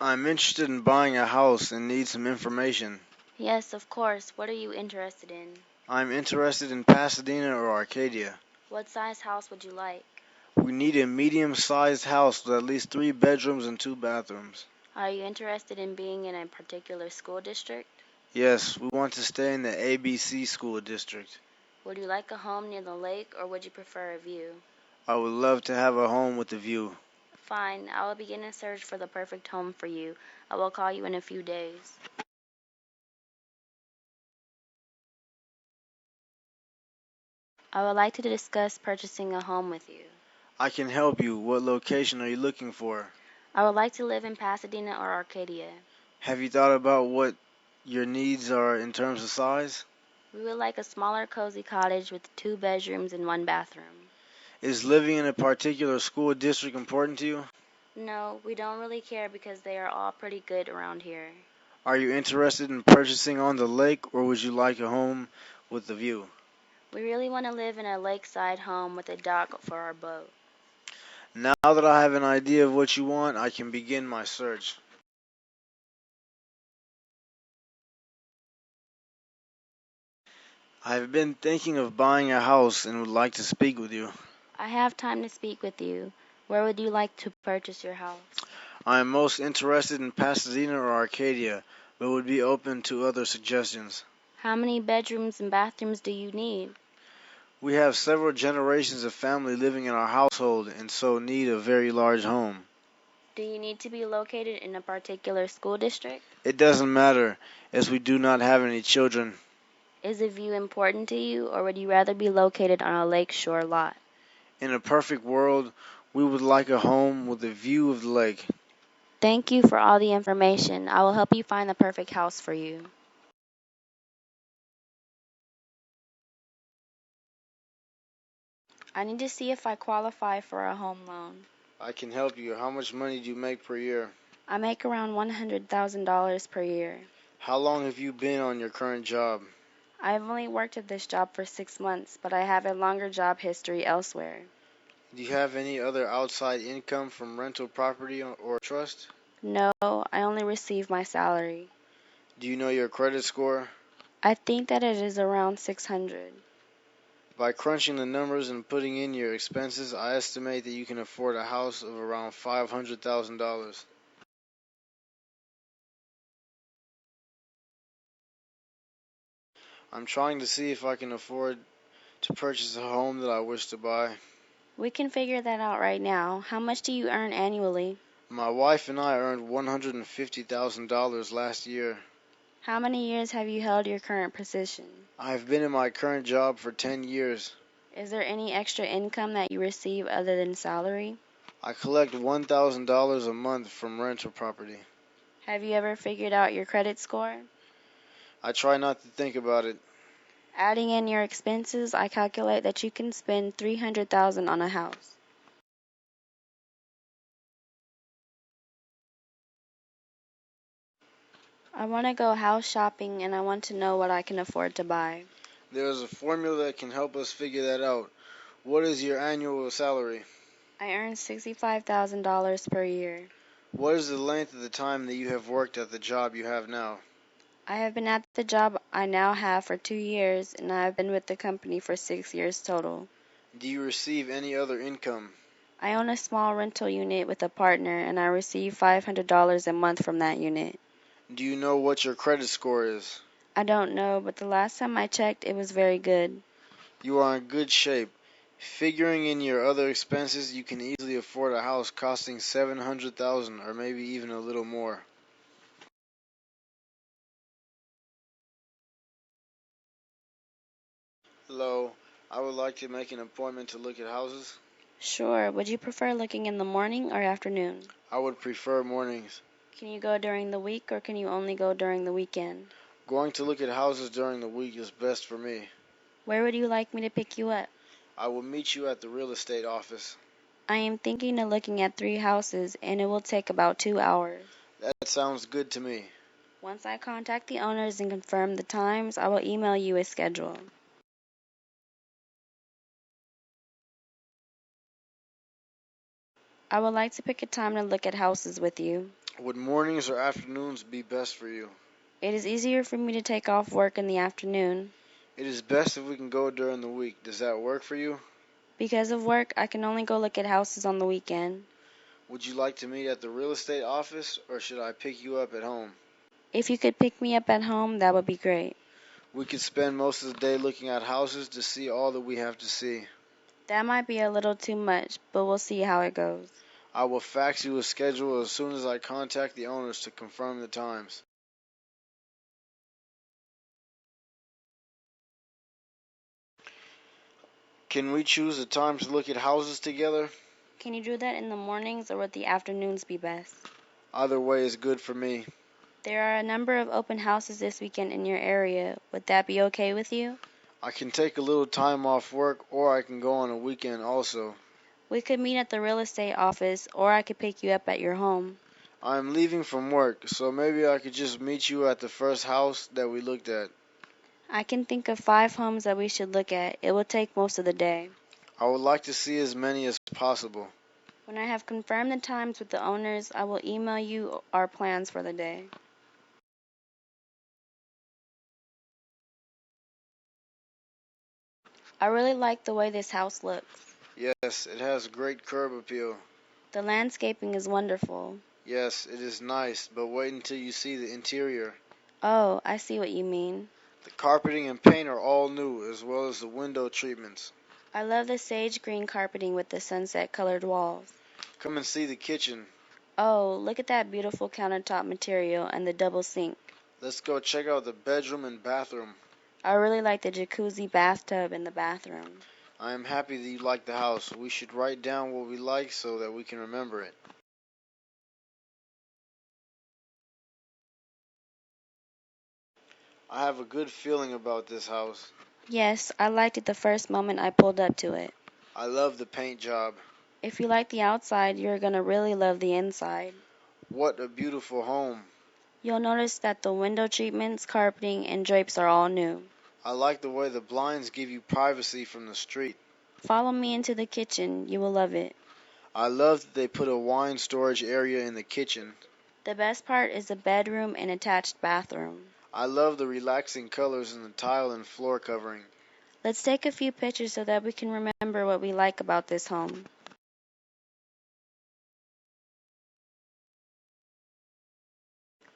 I'm interested in buying a house and need some information. Yes, of course. What are you interested in? I'm interested in Pasadena or Arcadia. What size house would you like? We need a medium-sized house with at least 3 bedrooms and 2 bathrooms. Are you interested in being in a particular school district? Yes, we want to stay in the ABC school district. Would you like a home near the lake or would you prefer a view? I would love to have a home with a view. Fine, I will begin a search for the perfect home for you. I will call you in a few days. I would like to discuss purchasing a home with you. I can help you. What location are you looking for? I would like to live in Pasadena or Arcadia. Have you thought about what your needs are in terms of size? We would like a smaller, cozy cottage with 2 bedrooms and 1 bathroom. Is living in a particular school district important to you? No, we don't really care because they are all pretty good around here. Are you interested in purchasing on the lake or would you like a home with a view? We really want to live in a lakeside home with a dock for our boat. Now that I have an idea of what you want, I can begin my search. I've been thinking of buying a house and would like to speak with you. I have time to speak with you. Where would you like to purchase your house? I am most interested in Pasadena or Arcadia, but would be open to other suggestions. How many bedrooms and bathrooms do you need? We have several generations of family living in our household and so need a very large home. Do you need to be located in a particular school district? It doesn't matter, as we do not have any children. Is a view important to you, or would you rather be located on a lakeshore lot? In a perfect world, we would like a home with a view of the lake. Thank you for all the information. I will help you find the perfect house for you. I need to see if I qualify for a home loan. I can help you. How much money do you make per year? I make around $100,000 per year. How long have you been on your current job? I have only worked at this job for 6 months, but I have a longer job history elsewhere. Do you have any other outside income from rental property or trust? No, I only receive my salary. Do you know your credit score? I think that it is around 600. By crunching the numbers and putting in your expenses, I estimate that you can afford a house of around $500,000. I'm trying to see if I can afford to purchase a home that I wish to buy. We can figure that out right now. How much do you earn annually? My wife and I earned $150,000 last year. How many years have you held your current position? I've been in my current job for 10 years. Is there any extra income that you receive other than salary? I collect $1,000 a month from rental property. Have you ever figured out your credit score? I try not to think about it. Adding in your expenses, I calculate that you can spend $300,000 on a house. I want to go house shopping and I want to know what I can afford to buy. There is a formula that can help us figure that out. What is your annual salary? I earn $65,000 per year. What is the length of the time that you have worked at the job you have now? I have been at the job I now have for 2 years and I have been with the company for 6 years total. Do you receive any other income? I own a small rental unit with a partner and I receive $500 a month from that unit. Do you know what your credit score is? I don't know, but the last time I checked, it was very good. You are in good shape. Figuring in your other expenses, you can easily afford a house costing $700,000 or maybe even a little more. Hello, I would like to make an appointment to look at houses. Sure, would you prefer looking in the morning or afternoon? I would prefer mornings. Can you go during the week or can you only go during the weekend? Going to look at houses during the week is best for me. Where would you like me to pick you up? I will meet you at the real estate office. I am thinking of looking at 3 houses and it will take about 2 hours. That sounds good to me. Once I contact the owners and confirm the times, I will email you a schedule. I would like to pick a time to look at houses with you. Would mornings or afternoons be best for you? It is easier for me to take off work in the afternoon. It is best if we can go during the week. Does that work for you? Because of work, I can only go look at houses on the weekend. Would you like to meet at the real estate office or should I pick you up at home? If you could pick me up at home, that would be great. We could spend most of the day looking at houses to see all that we have to see. That might be a little too much, but we'll see how it goes. I will fax you a schedule as soon as I contact the owners to confirm the times. Can we choose a time to look at houses together? Can you do that in the mornings or would the afternoons be best? Either way is good for me. There are a number of open houses this weekend in your area. Would that be okay with you? I can take a little time off work or I can go on a weekend also. We could meet at the real estate office or I could pick you up at your home. I am leaving from work, so maybe I could just meet you at the first house that we looked at. I can think of 5 homes that we should look at. It will take most of the day. I would like to see as many as possible. When I have confirmed the times with the owners, I will email you our plans for the day. I really like the way this house looks. Yes, it has great curb appeal. The landscaping is wonderful. Yes, it is nice, but wait until you see the interior. Oh, I see what you mean. The carpeting and paint are all new, as well as the window treatments. I love the sage green carpeting with the sunset colored walls. Come and see the kitchen. Oh, look at that beautiful countertop material and the double sink. Let's go check out the bedroom and bathroom. I really like the jacuzzi bathtub in the bathroom. I am happy that you like the house. We should write down what we like so that we can remember it. I have a good feeling about this house. Yes, I liked it the first moment I pulled up to it. I love the paint job. If you like the outside, you're gonna really love the inside. What a beautiful home. You'll notice that the window treatments, carpeting, and drapes are all new. I like the way the blinds give you privacy from the street. Follow me into the kitchen. You will love it. I love that they put a wine storage area in the kitchen. The best part is the bedroom and attached bathroom. I love the relaxing colors in the tile and floor covering. Let's take a few pictures so that we can remember what we like about this home.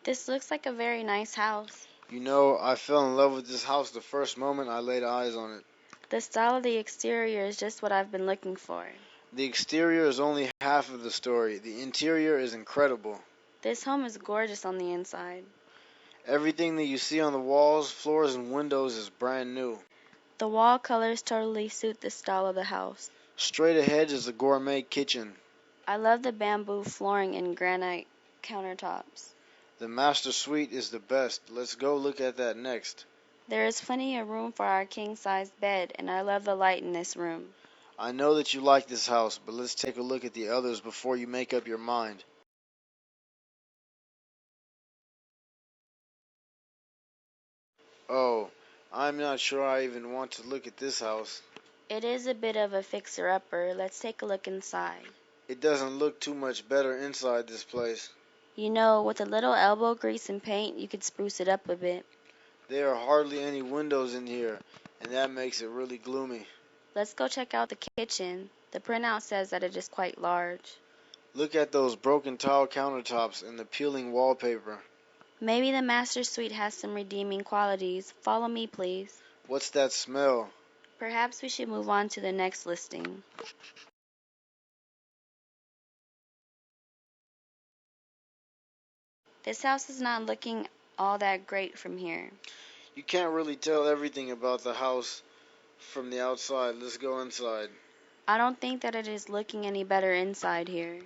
This looks like a very nice house. You know, I fell in love with this house the first moment I laid eyes on it. The style of the exterior is just what I've been looking for. The exterior is only half of the story. The interior is incredible. This home is gorgeous on the inside. Everything that you see on the walls, floors, and windows is brand new. The wall colors totally suit the style of the house. Straight ahead is a gourmet kitchen. I love the bamboo flooring and granite countertops. The master suite is the best. Let's go look at that next. There is plenty of room for our king-size bed, and I love the light in this room. I know that you like this house, but let's take a look at the others before you make up your mind. Oh, I'm not sure I even want to look at this house. It is a bit of a fixer-upper. Let's take a look inside. It doesn't look too much better inside this place. You know, with a little elbow grease and paint, you could spruce it up a bit. There are hardly any windows in here, and that makes it really gloomy. Let's go check out the kitchen. The printout says that it is quite large. Look at those broken tile countertops and the peeling wallpaper. Maybe the master suite has some redeeming qualities. Follow me, please. What's that smell? Perhaps we should move on to the next listing. This house is not looking all that great from here. You can't really tell everything about the house from the outside. Let's go inside. I don't think that it is looking any better inside here.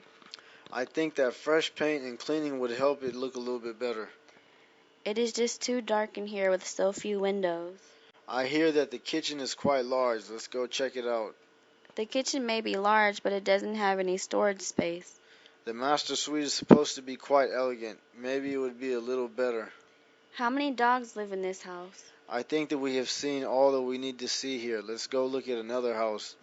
I think that fresh paint and cleaning would help it look a little bit better. It is just too dark in here with so few windows. I hear that the kitchen is quite large. Let's go check it out. The kitchen may be large, but it doesn't have any storage space. The master suite is supposed to be quite elegant. Maybe it would be a little better. How many dogs live in this house? I think that we have seen all that we need to see here. Let's go look at another house.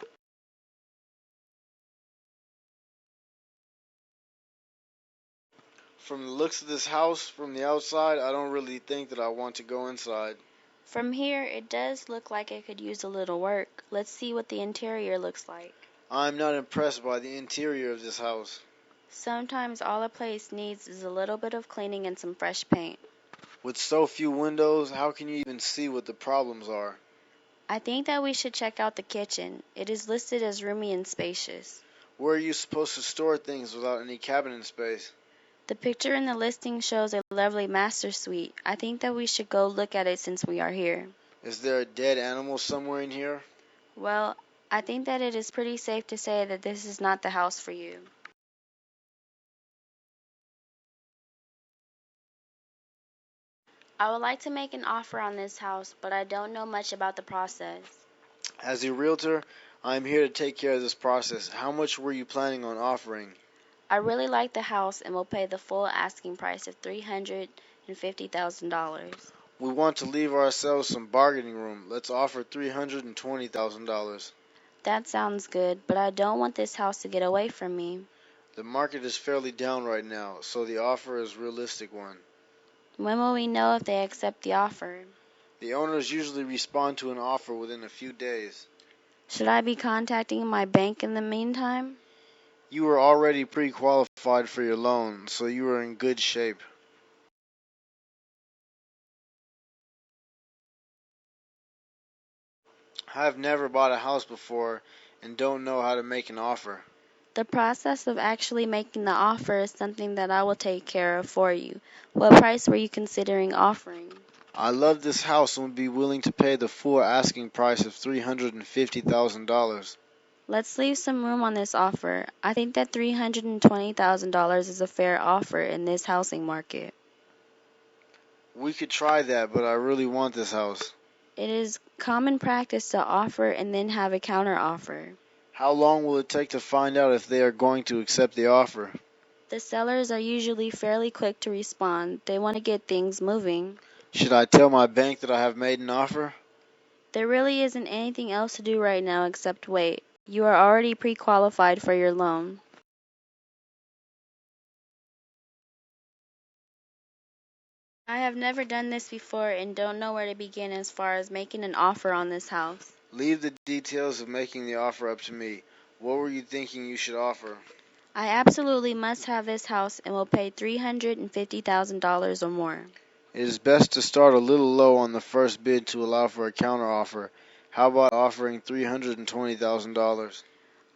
From the looks of this house, from the outside, I don't really think that I want to go inside. From here, it does look like it could use a little work. Let's see what the interior looks like. I'm not impressed by the interior of this house. Sometimes all a place needs is a little bit of cleaning and some fresh paint. With so few windows, how can you even see what the problems are? I think that we should check out the kitchen. It is listed as roomy and spacious. Where are you supposed to store things without any cabinet space? The picture in the listing shows a lovely master suite. I think that we should go look at it since we are here. Is there a dead animal somewhere in here? Well, I think that it is pretty safe to say that this is not the house for you. I would like to make an offer on this house, but I don't know much about the process. As a realtor, I am here to take care of this process. How much were you planning on offering? I really like the house and will pay the full asking price of $350,000. We want to leave ourselves some bargaining room. Let's offer $320,000. That sounds good, but I don't want this house to get away from me. The market is fairly down right now, so the offer is a realistic one. When will we know if they accept the offer? The owners usually respond to an offer within a few days. Should I be contacting my bank in the meantime? You are already pre-qualified for your loan, so you are in good shape. I have never bought a house before and don't know how to make an offer. The process of actually making the offer is something that I will take care of for you. What price were you considering offering? I love this house and would be willing to pay the full asking price of $350,000. Let's leave some room on this offer. I think that $320,000 is a fair offer in this housing market. We could try that, but I really want this house. It is common practice to offer and then have a counter offer. How long will it take to find out if they are going to accept the offer? The sellers are usually fairly quick to respond. They want to get things moving. Should I tell my bank that I have made an offer? There really isn't anything else to do right now except wait. You are already pre-qualified for your loan. I have never done this before and don't know where to begin as far as making an offer on this house. Leave the details of making the offer up to me. What were you thinking you should offer? I absolutely must have this house and will pay $350,000 or more. It is best to start a little low on the first bid to allow for a counter offer. How about offering $320,000?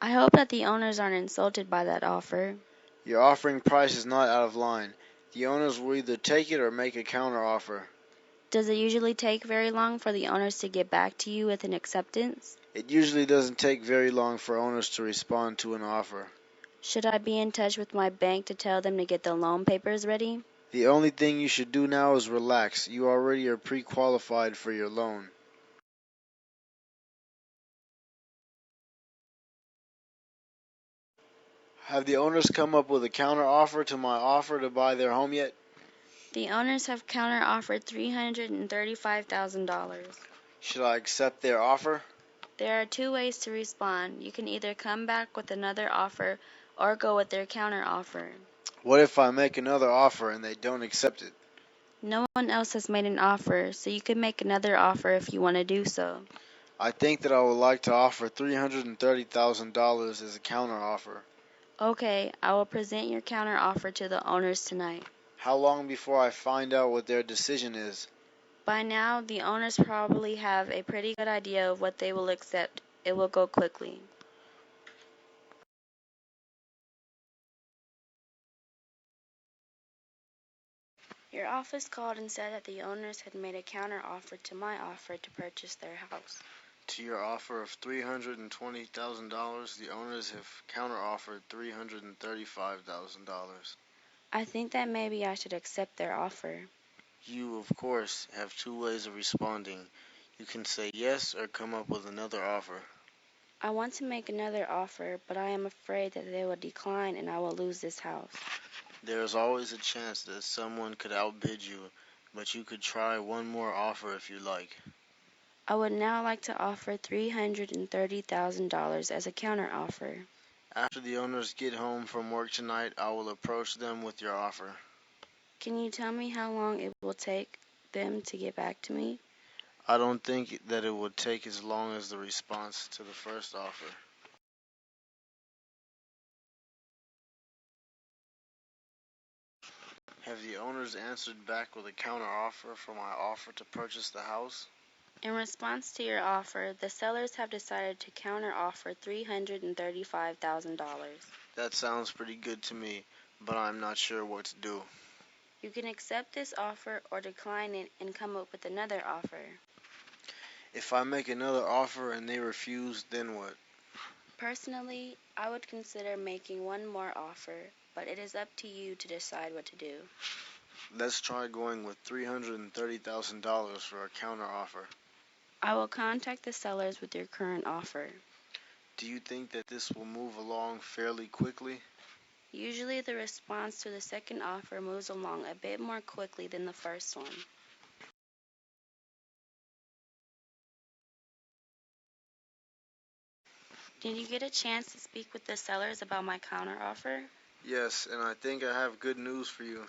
I hope that the owners aren't insulted by that offer. Your offering price is not out of line. The owners will either take it or make a counter offer. Does it usually take very long for the owners to get back to you with an acceptance? It usually doesn't take very long for owners to respond to an offer. Should I be in touch with my bank to tell them to get the loan papers ready? The only thing you should do now is relax. You already are pre-qualified for your loan. Have the owners come up with a counter offer to my offer to buy their home yet? The owners have counter offered $335,000. Should I accept their offer? There are two ways to respond. You can either come back with another offer or go with their counter offer. What if I make another offer and they don't accept it? No one else has made an offer, so you can make another offer if you want to do so. I think that I would like to offer $330,000 as a counter offer. Okay, I will present your counter offer to the owners tonight. How long before I find out what their decision is? By now, the owners probably have a pretty good idea of what they will accept. It will go quickly. Your office called and said that the owners had made a counter offer to my offer to purchase their house. To your offer of $320,000, the owners have counter-offered $335,000. I think that maybe I should accept their offer. You, of course, have two ways of responding. You can say yes or come up with another offer. I want to make another offer, but I am afraid that they will decline and I will lose this house. There is always a chance that someone could outbid you, but you could try one more offer if you like. I would now like to offer $330,000 as a counter offer. After the owners get home from work tonight, I will approach them with your offer. Can you tell me how long it will take them to get back to me? I don't think that it would take as long as the response to the first offer. Have the owners answered back with a counteroffer for my offer to purchase the house? In response to your offer, the sellers have decided to counteroffer $335,000. That sounds pretty good to me, but I'm not sure what to do. You can accept this offer or decline it and come up with another offer. If I make another offer and they refuse, then what? Personally, I would consider making one more offer, but it is up to you to decide what to do. Let's try going with $330,000 for a counteroffer. I will contact the sellers with your current offer. Do you think that this will move along fairly quickly? Usually the response to the second offer moves along a bit more quickly than the first one. Did you get a chance to speak with the sellers about my counteroffer? Yes, and I think I have good news for you.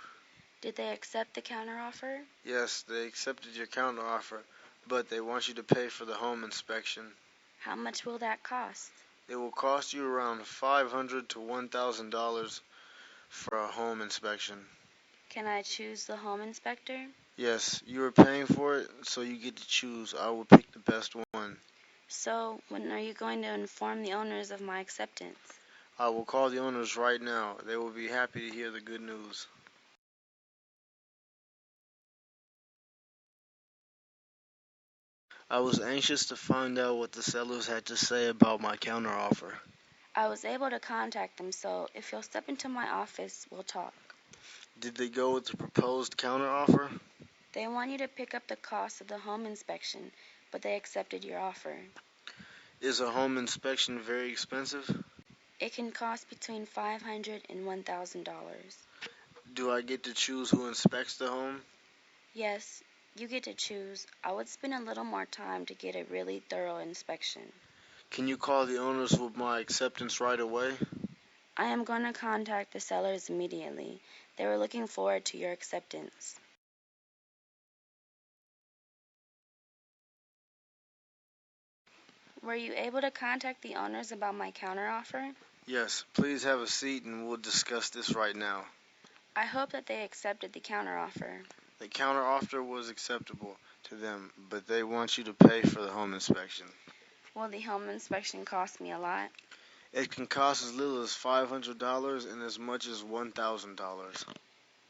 Did they accept the counteroffer? Yes, they accepted your counteroffer, but they want you to pay for the home inspection. How much will that cost? It will cost you around $500 to $1,000 for a home inspection. Can I choose the home inspector? Yes, you are paying for it, so you get to choose. I will pick the best one. So, when are you going to inform the owners of my acceptance? I will call the owners right now. They will be happy to hear the good news. I was anxious to find out what the sellers had to say about my counteroffer. I was able to contact them, so if you'll step into my office, we'll talk. Did they go with the proposed counteroffer? They want you to pick up the cost of the home inspection, but they accepted your offer. Is a home inspection very expensive? It can cost between $500 and $1,000. Do I get to choose who inspects the home? Yes, you get to choose. I would spend a little more time to get a really thorough inspection. Can you call the owners with my acceptance right away? I am going to contact the sellers immediately. They were looking forward to your acceptance. Were you able to contact the owners about my counteroffer? Yes, please have a seat and we'll discuss this right now. I hope that they accepted the counteroffer. The counteroffer was acceptable to them, but they want you to pay for the home inspection. Will the home inspection cost me a lot? It can cost as little as $500 and as much as $1,000.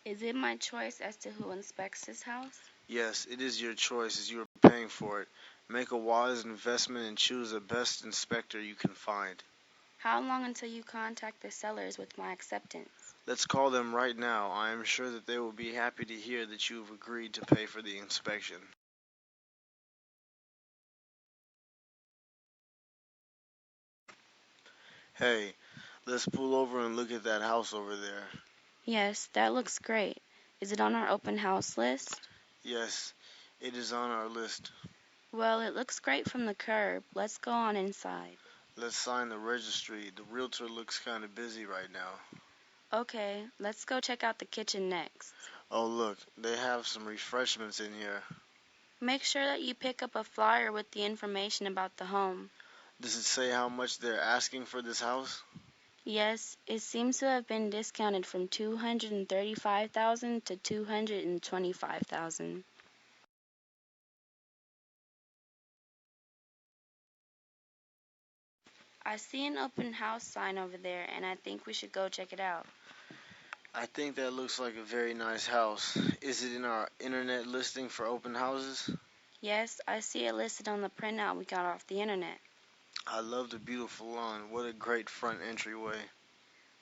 Is it my choice as to who inspects this house? Yes, it is your choice as you are paying for it. Make a wise investment and choose the best inspector you can find. How long until you contact the sellers with my acceptance? Let's call them right now. I am sure that they will be happy to hear that you have agreed to pay for the inspection. Hey, let's pull over and look at that house over there. Yes, that looks great. Is it on our open house list? Yes, it is on our list. Well, it looks great from the curb. Let's go on inside. Let's sign the registry. The realtor looks kind of busy right now. Okay, let's go check out the kitchen next. Oh, look, they have some refreshments in here. Make sure that you pick up a flyer with the information about the home. Does it say how much they're asking for this house? Yes, it seems to have been discounted from $235,000 to $225,000. I see an open house sign over there, and I think we should go check it out. I think that looks like a very nice house. Is it in our internet listing for open houses? Yes, I see it listed on the printout we got off the internet. I love the beautiful lawn. What a great front entryway.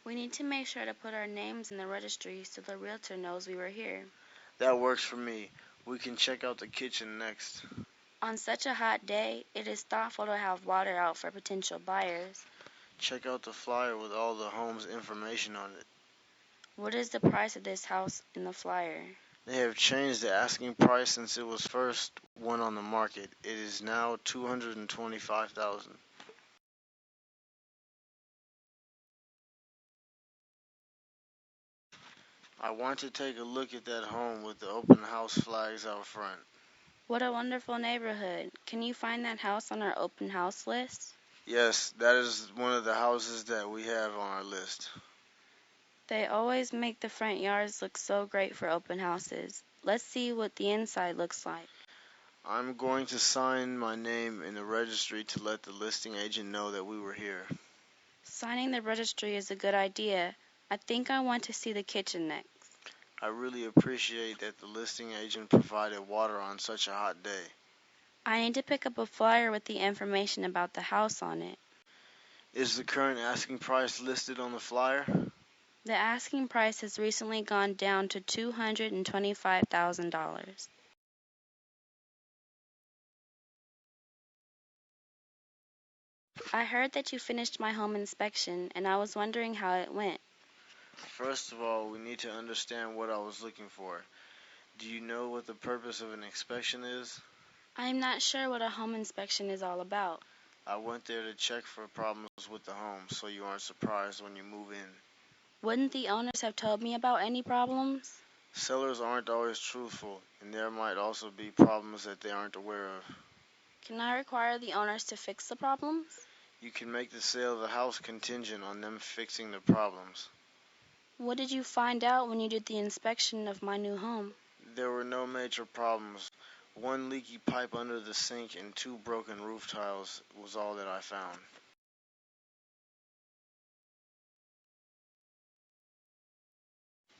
We need to make sure to put our names in the registry so the realtor knows we were here. That works for me. We can check out the kitchen next. On such a hot day, it is thoughtful to have water out for potential buyers. Check out the flyer with all the home's information on it. What is the price of this house in the flyer? They have changed the asking price since it was first went on the market. It is now $225,000. I want to take a look at that home with the open house flags out front. What a wonderful neighborhood. Can you find that house on our open house list? Yes, that is one of the houses that we have on our list. They always make the front yards look so great for open houses. Let's see what the inside looks like. I'm going to sign my name in the registry to let the listing agent know that we were here. Signing the registry is a good idea. I think I want to see the kitchen next. I really appreciate that the listing agent provided water on such a hot day. I need to pick up a flyer with the information about the house on it. Is the current asking price listed on the flyer? The asking price has recently gone down to $225,000. I heard that you finished my home inspection, and I was wondering how it went. First of all, we need to understand what I was looking for. Do you know what the purpose of an inspection is? I'm not sure what a home inspection is all about. I went there to check for problems with the home so you aren't surprised when you move in. Wouldn't the owners have told me about any problems? Sellers aren't always truthful, and there might also be problems that they aren't aware of. Can I require the owners to fix the problems? You can make the sale of the house contingent on them fixing the problems. What did you find out when you did the inspection of my new home? There were no major problems. One leaky pipe under the sink and two broken roof tiles was all that I found.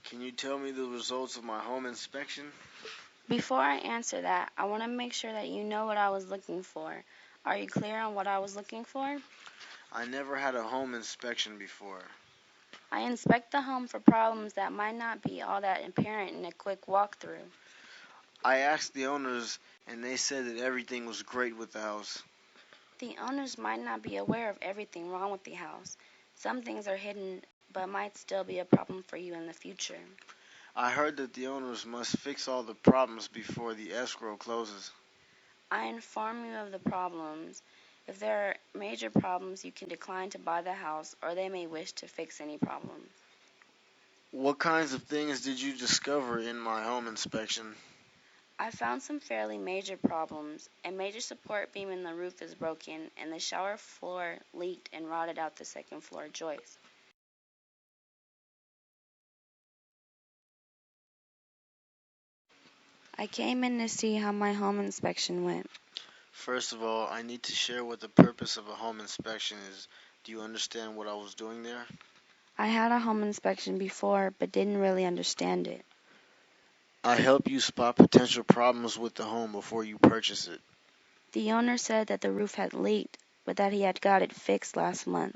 Can you tell me the results of my home inspection? Before I answer that, I want to make sure that you know what I was looking for. Are you clear on what I was looking for? I never had a home inspection before. I inspect the home for problems that might not be all that apparent in a quick walkthrough. I asked the owners, and they said that everything was great with the house. The owners might not be aware of everything wrong with the house. Some things are hidden, but might still be a problem for you in the future. I heard that the owners must fix all the problems before the escrow closes. I inform you of the problems. If there are major problems, you can decline to buy the house, or they may wish to fix any problems. What kinds of things did you discover in my home inspection? I found some fairly major problems. A major support beam in the roof is broken, and the shower floor leaked and rotted out the second floor joist. I came in to see how my home inspection went. First of all, I need to share what the purpose of a home inspection is. Do you understand what I was doing there? I had a home inspection before, but didn't really understand it. I help you spot potential problems with the home before you purchase it. The owner said that the roof had leaked, but that he had got it fixed last month.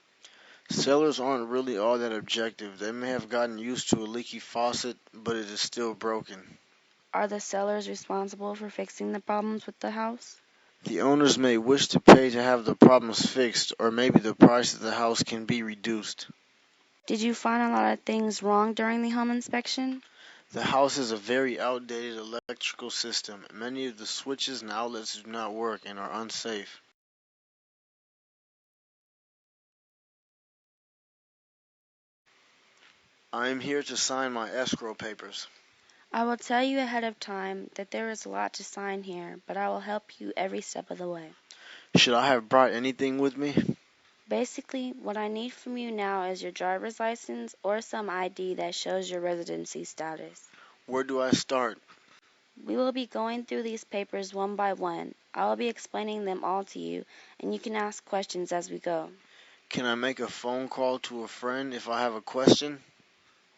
Sellers aren't really all that objective. They may have gotten used to a leaky faucet, but it is still broken. Are the sellers responsible for fixing the problems with the house? The owners may wish to pay to have the problems fixed, or maybe the price of the house can be reduced. Did you find a lot of things wrong during the home inspection? The house has a very outdated electrical system. Many of the switches and outlets do not work and are unsafe. I am here to sign my escrow papers. I will tell you ahead of time that there is a lot to sign here, but I will help you every step of the way. Should I have brought anything with me? Basically, what I need from you now is your driver's license or some ID that shows your residency status. Where do I start? We will be going through these papers one by one. I will be explaining them all to you, and you can ask questions as we go. Can I make a phone call to a friend if I have a question?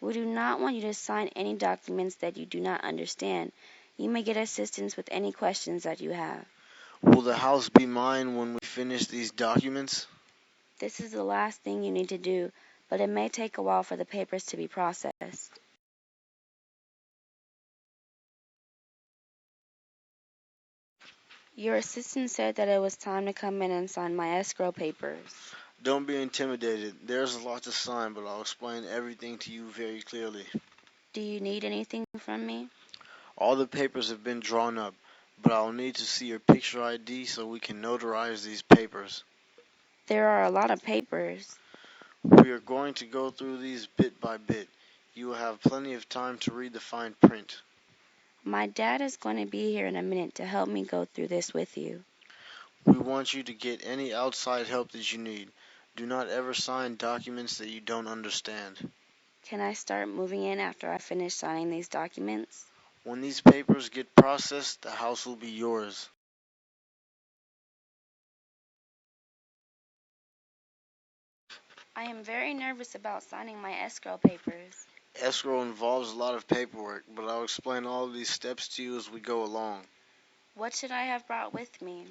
We do not want you to sign any documents that you do not understand. You may get assistance with any questions that you have. Will the house be mine when we finish these documents? This is the last thing you need to do, but it may take a while for the papers to be processed. Your assistant said that it was time to come in and sign my escrow papers. Don't be intimidated. There's a lot to sign, but I'll explain everything to you very clearly. Do you need anything from me? All the papers have been drawn up, but I'll need to see your picture ID so we can notarize these papers. There are a lot of papers. We are going to go through these bit by bit. You will have plenty of time to read the fine print. My dad is going to be here in a minute to help me go through this with you. We want you to get any outside help that you need. Do not ever sign documents that you don't understand. Can I start moving in after I finish signing these documents? When these papers get processed, the house will be yours. I am very nervous about signing my escrow papers. Escrow involves a lot of paperwork, but I'll explain all of these steps to you as we go along. What should I have brought with me?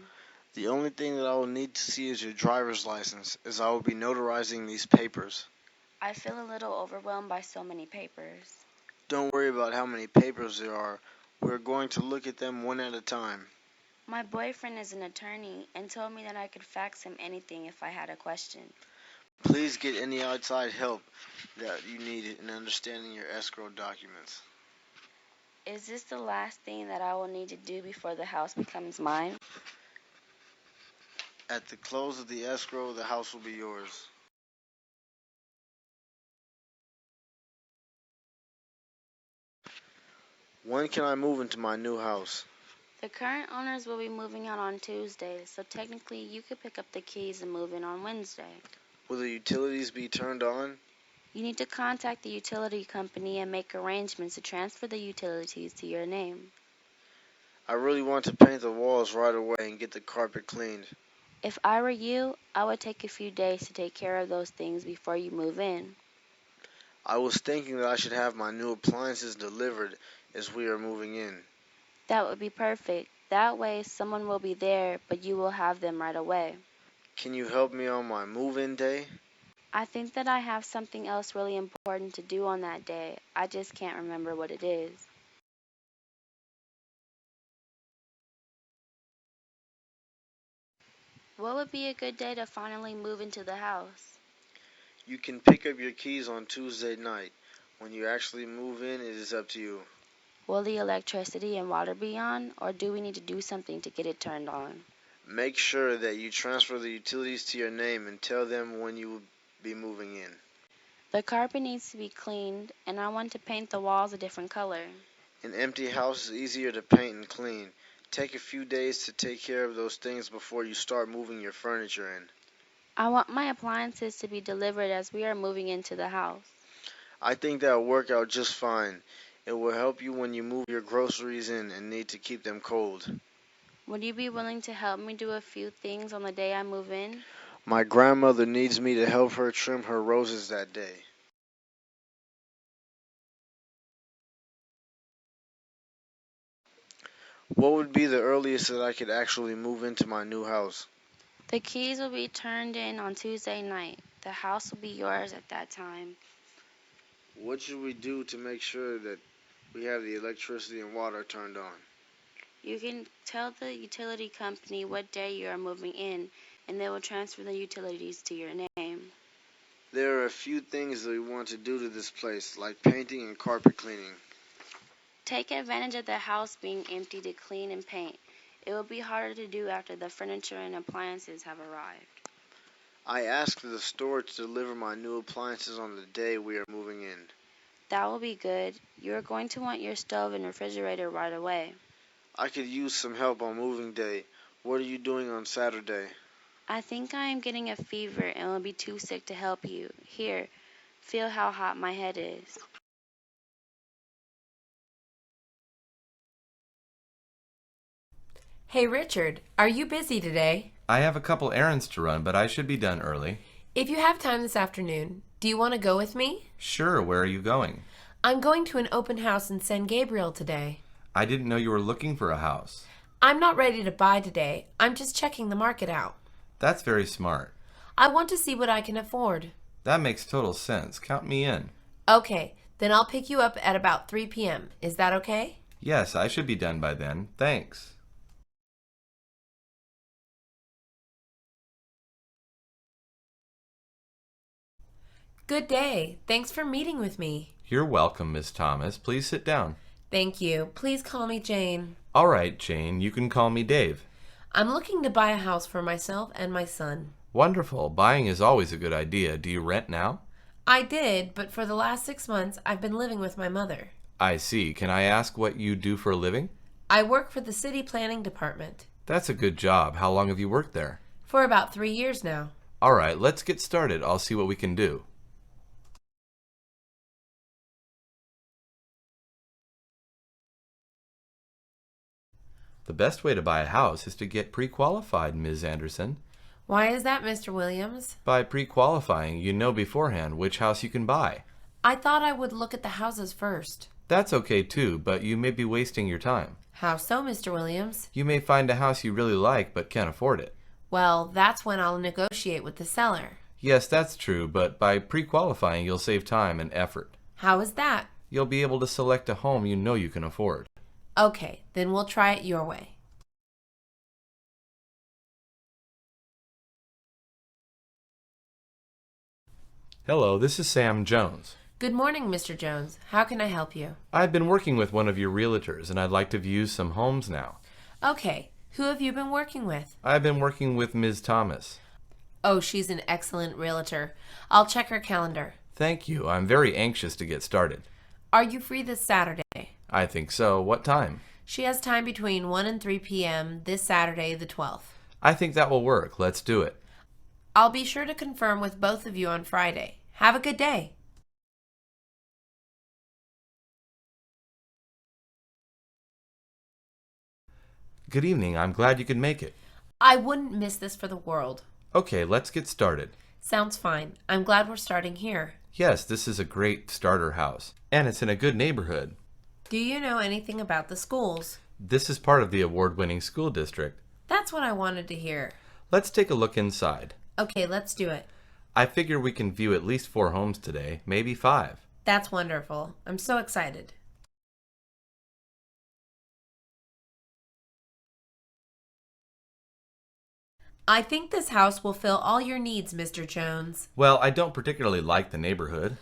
The only thing that I will need to see is your driver's license, as I will be notarizing these papers. I feel a little overwhelmed by so many papers. Don't worry about how many papers there are. We're going to look at them one at a time. My boyfriend is an attorney and told me that I could fax him anything if I had a question. Please get any outside help that you need in understanding your escrow documents. Is this the last thing that I will need to do before the house becomes mine? At the close of the escrow, the house will be yours. When can I move into my new house? The current owners will be moving out on Tuesday, so technically you could pick up the keys and move in on Wednesday. Will the utilities be turned on? You need to contact the utility company and make arrangements to transfer the utilities to your name. I really want to paint the walls right away and get the carpet cleaned. If I were you, I would take a few days to take care of those things before you move in. I was thinking that I should have my new appliances delivered as we are moving in. That would be perfect. That way someone will be there, but you will have them right away. Can you help me on my move-in day? I think that I have something else really important to do on that day. I just can't remember what it is. What would be a good day to finally move into the house? You can pick up your keys on Tuesday night. When you actually move in, it is up to you. Will the electricity and water be on, or do we need to do something to get it turned on? Make sure that you transfer the utilities to your name and tell them when you will be moving in. The carpet needs to be cleaned, and I want to paint the walls a different color. An empty house is easier to paint and clean. Take a few days to take care of those things before you start moving your furniture in. I want my appliances to be delivered as we are moving into the house. I think that will work out just fine. It will help you when you move your groceries in and need to keep them cold. Would you be willing to help me do a few things on the day I move in? My grandmother needs me to help her trim her roses that day. What would be the earliest that I could actually move into my new house? The keys will be turned in on Tuesday night. The house will be yours at that time. What should we do to make sure that we have the electricity and water turned on? You can tell the utility company what day you are moving in, and they will transfer the utilities to your name. There are a few things that we want to do to this place, like painting and carpet cleaning. Take advantage of the house being empty to clean and paint. It will be harder to do after the furniture and appliances have arrived. I asked the store to deliver my new appliances on the day we are moving in. That will be good. You are going to want your stove and refrigerator right away. I could use some help on moving day. What are you doing on Saturday? I think I am getting a fever and will be too sick to help you. Here, feel how hot my head is. Hey Richard, are you busy today? I have a couple errands to run, but I should be done early. If you have time this afternoon, do you want to go with me? Sure, where are you going? I'm going to an open house in San Gabriel today. I didn't know you were looking for a house. I'm not ready to buy today. I'm just checking the market out. That's very smart. I want to see what I can afford. That makes total sense. Count me in. Okay, then I'll pick you up at about 3 p.m. Is that okay? Yes, I should be done by then. Thanks. Good day. Thanks for meeting with me. You're welcome, Miss Thomas. Please sit down. Thank you. Please call me Jane. All right, Jane. You can call me Dave. I'm looking to buy a house for myself and my son. Wonderful. Buying is always a good idea. Do you rent now? I did, but for the last 6 months, I've been living with my mother. I see. Can I ask what you do for a living? I work for the city planning department. That's a good job. How long have you worked there? For about 3 years now. All right, let's get started. I'll see what we can do. The best way to buy a house is to get pre-qualified, Ms. Anderson. Why is that, Mr. Williams? By pre-qualifying, you know beforehand which house you can buy. I thought I would look at the houses first. That's okay too, but you may be wasting your time. How so, Mr. Williams? You may find a house you really like but can't afford it. Well, that's when I'll negotiate with the seller. Yes, that's true, but by pre-qualifying, you'll save time and effort. How is that? You'll be able to select a home you know you can afford. Okay, then we'll try it your way. Hello, this is Sam Jones. Good morning, Mr. Jones. How can I help you? I've been working with one of your realtors, and I'd like to view some homes now. Okay, who have you been working with? I've been working with Ms. Thomas. Oh, she's an excellent realtor. I'll check her calendar. Thank you. I'm very anxious to get started. Are you free this Saturday? I think so. What time? She has time between 1 and 3 p.m. this Saturday, the 12th. I think that will work. Let's do it. I'll be sure to confirm with both of you on Friday. Have a good day. Good evening. I'm glad you could make it. I wouldn't miss this for the world. Okay, let's get started. Sounds fine. I'm glad we're starting here. Yes, this is a great starter house, and it's in a good neighborhood. Do you know anything about the schools? This is part of the award-winning school district. That's what I wanted to hear. Let's take a look inside. Okay, let's do it. I figure we can view at least 4 homes today, maybe 5. That's wonderful. I'm so excited. I think this house will fill all your needs, Mr. Jones. Well, I don't particularly like the neighborhood.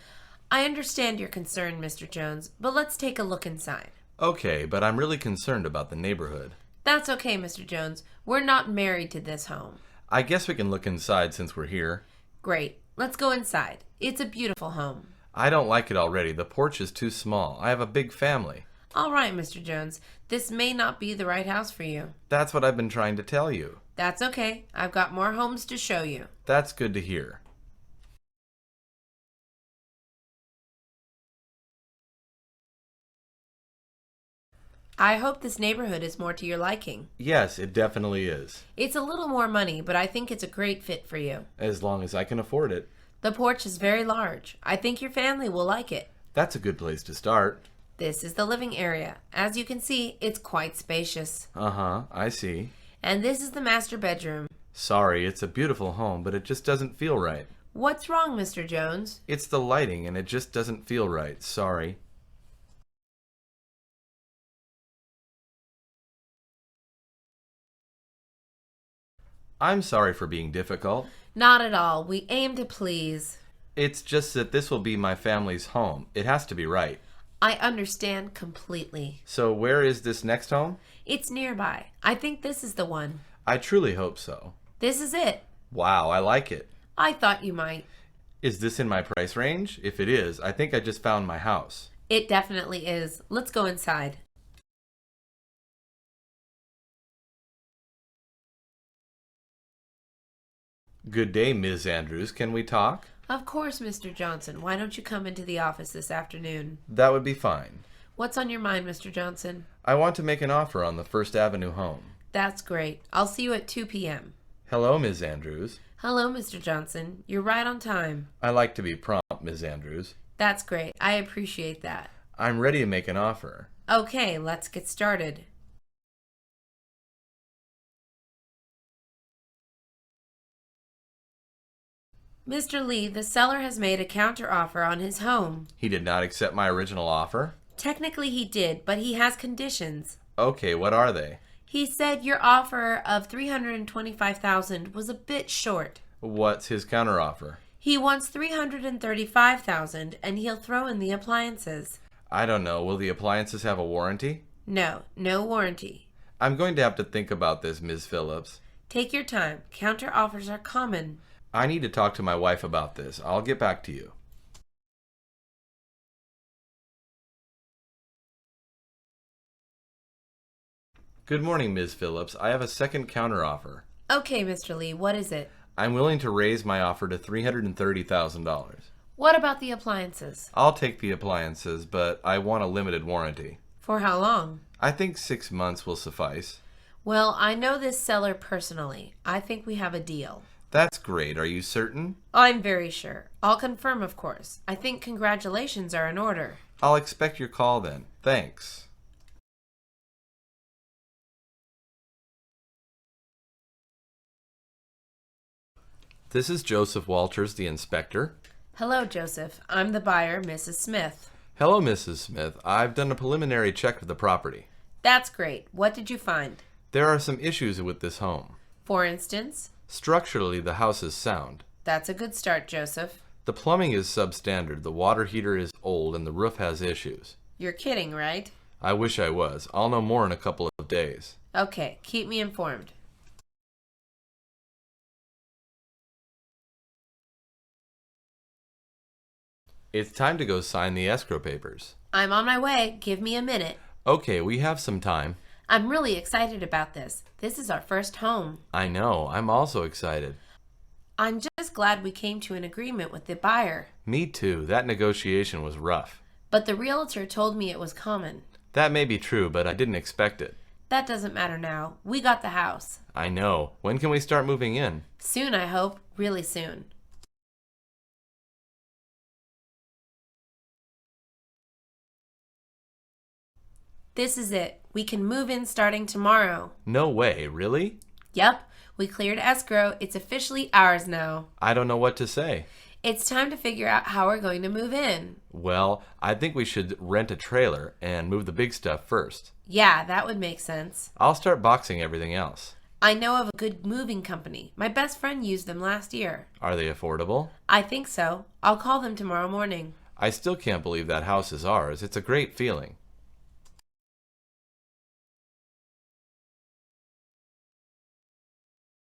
I understand your concern, Mr. Jones, but let's take a look inside. Okay, but I'm really concerned about the neighborhood. That's okay, Mr. Jones. We're not married to this home. I guess we can look inside since we're here. Great. Let's go inside. It's a beautiful home. I don't like it already. The porch is too small. I have a big family. All right, Mr. Jones. This may not be the right house for you. That's what I've been trying to tell you. That's okay. I've got more homes to show you. That's good to hear. I hope this neighborhood is more to your liking. Yes, it definitely is. It's a little more money, but I think it's a great fit for you. As long as I can afford it. The porch is very large. I think your family will like it. That's a good place to start. This is the living area. As you can see, it's quite spacious. Uh-huh, I see. And this is the master bedroom. Sorry, it's a beautiful home, but it just doesn't feel right. What's wrong, Mr. Jones? It's the lighting, and it just doesn't feel right. Sorry. I'm sorry for being difficult. Not at all. We aim to please. It's just that this will be my family's home. It has to be right. I understand completely. So where is this next home? It's nearby. I think this is the one. I truly hope so. This is it. Wow, I like it. I thought you might. Is this in my price range? If it is, I think I just found my house. It definitely is. Let's go inside. Good day, Ms. Andrews. Can we talk? Of course, Mr. Johnson. Why don't you come into the office this afternoon? That would be fine. What's on your mind, Mr. Johnson? I want to make an offer on the First Avenue home. That's great. I'll see you at 2 p.m. Hello, Ms. Andrews. Hello, Mr. Johnson. You're right on time. I like to be prompt, Ms. Andrews. That's great. I appreciate that. I'm ready to make an offer. Okay, let's get started. Mr. Lee, the seller has made a counteroffer on his home. He did not accept my original offer? Technically he did, but he has conditions. Okay, what are they? He said your offer of $325,000 was a bit short. What's his counteroffer? He wants $335,000 and he'll throw in the appliances. I don't know. Will the appliances have a warranty? No, no warranty. I'm going to have to think about this, Ms. Phillips. Take your time. Counteroffers are common. I need to talk to my wife about this. I'll get back to you. Good morning, Ms. Phillips. I have a second counteroffer. Okay, Mr. Lee, what is it? I'm willing to raise my offer to $330,000. What about the appliances? I'll take the appliances, but I want a limited warranty. For how long? I think 6 months will suffice. Well, I know this seller personally. I think we have a deal. That's great. Are you certain? I'm very sure. I'll confirm, of course. I think congratulations are in order. I'll expect your call then. Thanks. This is Joseph Walters, the inspector. Hello, Joseph. I'm the buyer, Mrs. Smith. Hello, Mrs. Smith. I've done a preliminary check of the property. That's great. What did you find? There are some issues with this home. For instance? Structurally, the house is sound. That's a good start, Joseph. The plumbing is substandard, the water heater is old, and the roof has issues. You're kidding, right? I wish I was. I'll know more in a couple of days. Okay, keep me informed. It's time to go sign the escrow papers. I'm on my way. Give me a minute. Okay, we have some time. I'm really excited about this. This is our first home. I know. I'm also excited. I'm just glad we came to an agreement with the buyer. Me too. That negotiation was rough. But the realtor told me it was common. That may be true, but I didn't expect it. That doesn't matter now. We got the house. I know. When can we start moving in? Soon, I hope. Really soon. This is it. We can move in starting tomorrow. No way. Really? Yep. We cleared escrow. It's officially ours now. I don't know what to say. It's time to figure out how we're going to move in. Well, I think we should rent a trailer and move the big stuff first. Yeah, that would make sense. I'll start boxing everything else. I know of a good moving company. My best friend used them last year. Are they affordable? I think so. I'll call them tomorrow morning. I still can't believe that house is ours. It's a great feeling.